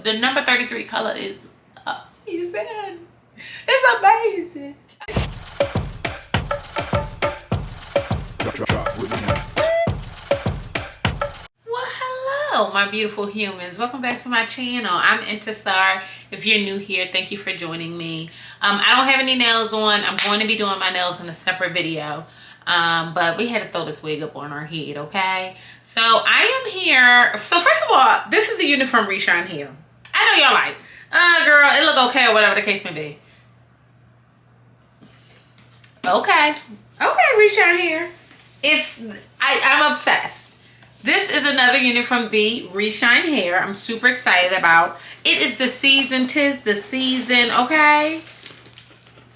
the number 33 color is amazing. It's amazing. Well, hello, my beautiful humans. Welcome back to my channel. I'm Intisar. If you're new here, thank you for joining me. I don't have any nails on. I'm going to be doing my nails in a separate video. But we had to throw this wig up on our head, okay? So I am here. So first of all, this is the unit from Reshine Hair. I know y'all like, girl, it look okay or whatever the case may be. Okay, Reshine Hair. I'm obsessed. This is another unit from the Reshine Hair. I'm super excited about. It is the season, 'tis the season, okay?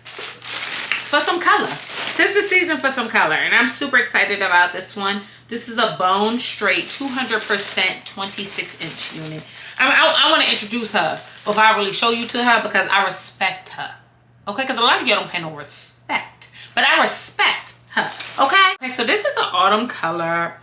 For some color. 'Tis the season for some color, and I'm super excited about this one. This is a bone straight 200% 26-inch unit. I want to introduce her before I really show you to her because I respect her. Okay, because a lot of y'all don't pay no respect, but I respect her. Okay, so this is an autumn color,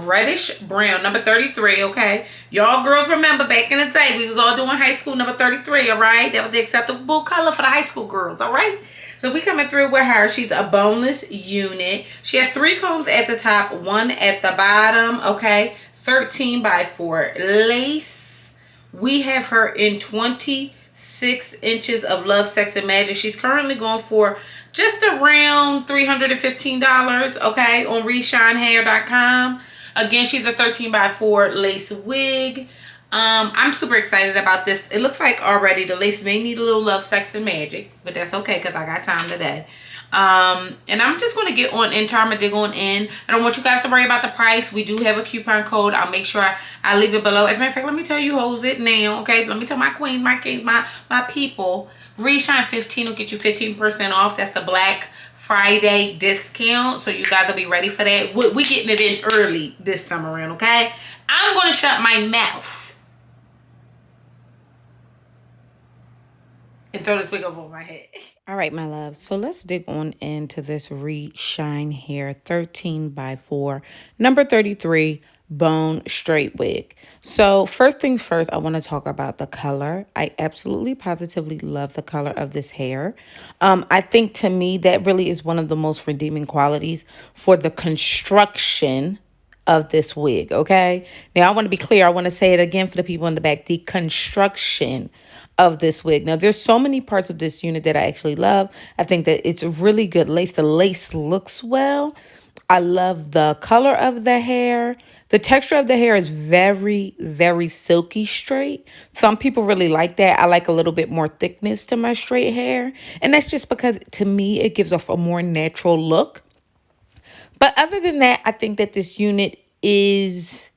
reddish brown, number 33. Okay, y'all girls remember back in the day we was all doing high school number 33. All right, that was the acceptable color for the high school girls. All right. So we coming through with her. She's a boneless unit. She has 3 combs at the top, 1 at the bottom. Okay, 13 by 4 lace. We have her in 26 inches of Love, Sex, and Magic. She's currently going for just around $315. Okay, on ReshineHair.com. Again, she's a 13 by 4 lace wig. I'm super excited about this. It looks like already the lace may need a little Love, Sex, and Magic, but that's okay because I got time today. And I'm just going to get on in time and dig on in. I don't want you guys to worry about the price. We do have a coupon code. I'll make sure I leave it below. As a matter of fact, let me tell you hoes it now, okay? Let me tell my queens, my kings, my people. Reshine 15 will get you 15% off. That's the Black Friday discount. So you guys will be ready for that. We getting it in early this time around, okay? I'm going to shut my mouth and throw this wig over my head. All right, my love. So let's dig on into this Reshine Hair 13 by 4, number 33 bone straight wig. So first things first, I want to talk about the color. I absolutely positively love the color of this hair. I think to me that really is one of the most redeeming qualities for the construction of this wig, okay? Now I want to be clear. I want to say it again for the people in the back. The construction of this wig. Now there's so many parts of this unit that I actually love. I think that it's a really good lace. The lace looks well. I love the color of the hair. The texture of the hair is very, very silky straight. Some people really like that. I like a little bit more thickness to my straight hair. And that's just because to me, it gives off a more natural look. But other than that, I think that this unit is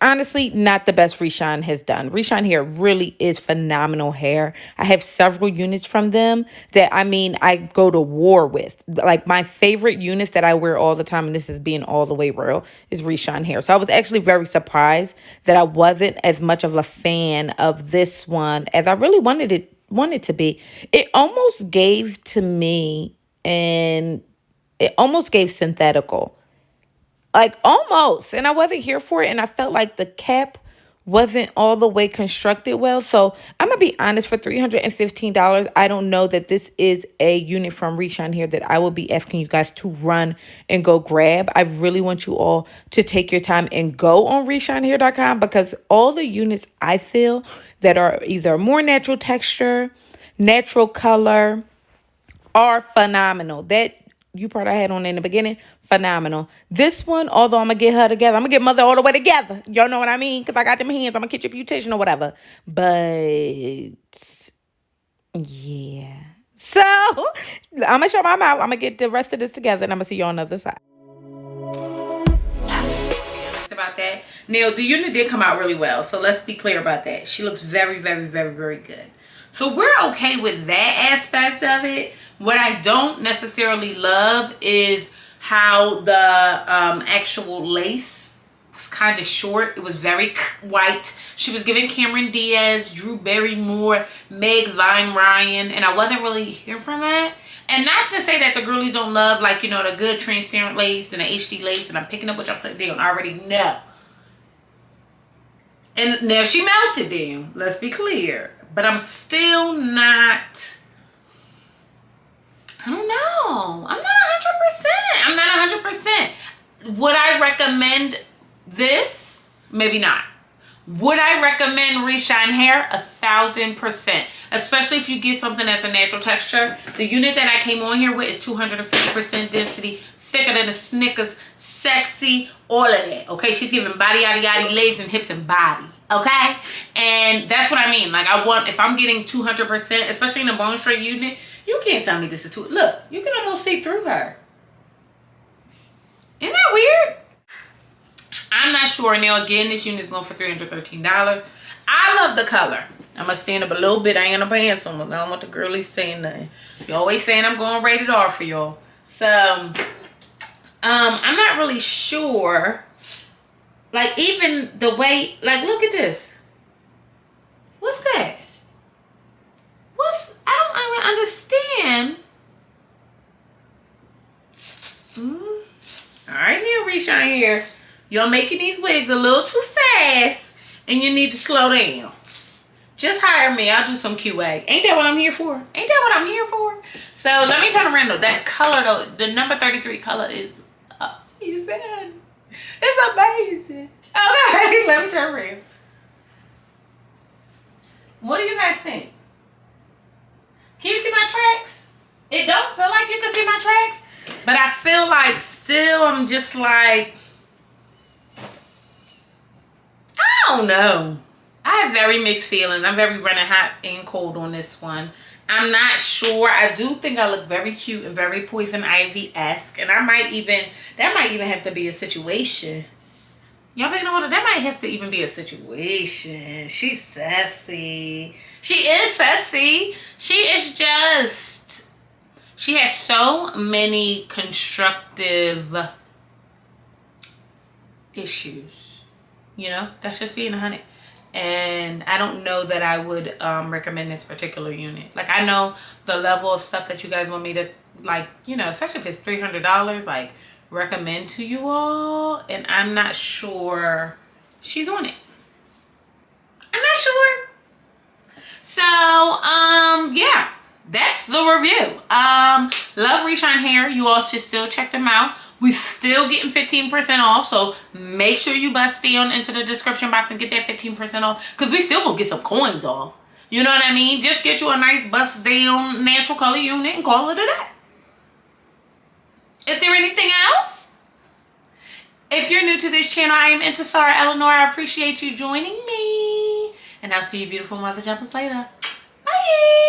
honestly not the best Reshine has done. Reshine Hair really is phenomenal hair. I have several units from them that, I mean, I go to war with. Like my favorite units that I wear all the time, and this is being all the way real, is Reshine Hair. So I was actually very surprised that I wasn't as much of a fan of this one as I really wanted it to be. It almost gave to me, and it almost gave synthetical. Like almost, and I wasn't here for it, and I felt like the cap wasn't all the way constructed well. So I'm gonna be honest, for $315, I don't know that this is a unit from Reshine Hair that I will be asking you guys to run and go grab. I really want you all to take your time and go on ReshineHair.com because all the units I feel that are either more natural texture, natural color, are phenomenal. That you part I had on in the beginning, phenomenal. This one, although I'm going to get her together, I'm going to get mother all the way together. Y'all know what I mean? Because I got them hands. I'm going to get your beautician or whatever. But, yeah. So, I'm going to show my mouth. I'm going to get the rest of this together, and I'm going to see you on the other side. About that. Now, the unit did come out really well. So, let's be clear about that. She looks very, very, very, very good. So, we're okay with that aspect of it. What I don't necessarily love is how the actual lace was kind of short. It was very white. She was giving Cameron Diaz, Drew Barrymore, Meg Ryan, and I wasn't really here for that. And not to say that the girlies don't love, like, you know, the good transparent lace and the HD lace, and I'm picking up what y'all putting down. I already know. And now she melted them, let's be clear. But I'm still not, I don't know. I'm not 100%. Would I recommend this? Maybe not. Would I recommend Reshine Hair? 1000%. Especially if you get something that's a natural texture. The unit that I came on here with is 250% density, thicker than a Snickers, sexy, all of that. Okay, she's giving body, yaddy, yaddy, legs and hips and body. Okay, and that's what I mean. Like, I want, if I'm getting 200%, especially in a bone straight unit, you can't tell me this is too. Look, you can almost see through her. Isn't that weird? I'm not sure. Now again, this unit is going for $313. I love the color. I'm gonna stand up a little bit. I ain't gonna pants on. I don't want the girlies saying nothing. You always saying I'm going rated R for y'all. So I'm not really sure. Like, even the way, like, look at this. What's that? I don't even understand. All right, now Reshine Hair. Y'all making these wigs a little too fast, and you need to slow down. Just hire me. I'll do some QA. Ain't that what I'm here for? Ain't that what I'm here for? So let me turn around though. That color though, the number 33 color is amazing. It's amazing. Okay, let me turn around. What do you guys think? Can you see my tracks? It don't feel like you can see my tracks, but I feel like still I'm just like, I don't know. I have very mixed feelings. I'm very running hot and cold on this one. I'm not sure. I do think I look very cute and very Poison Ivy-esque. And I might even, that might even have to be a situation. Y'all think about it? That might have to even be a situation. She's sassy. She is sassy. She is just, she has so many constructive issues. You know, that's just being 100. And I don't know that I would recommend this particular unit. Like, I know the level of stuff that you guys want me to, like, you know, especially if it's $300, like, recommend to you all. And I'm not sure she's on it. I'm not sure. So, yeah, that's the review. Love Reshine Hair. You all should still check them out. We still getting 15% off, so make sure you bust down into the description box and get that 15% off, because we still gonna get some coins off. You know what I mean? Just get you a nice bust down natural color unit and call it a day. Is there anything else? If you're new to this channel, I am Intisar Eleanor. I appreciate you joining me, and I'll see you beautiful mother jumpers later. Bye.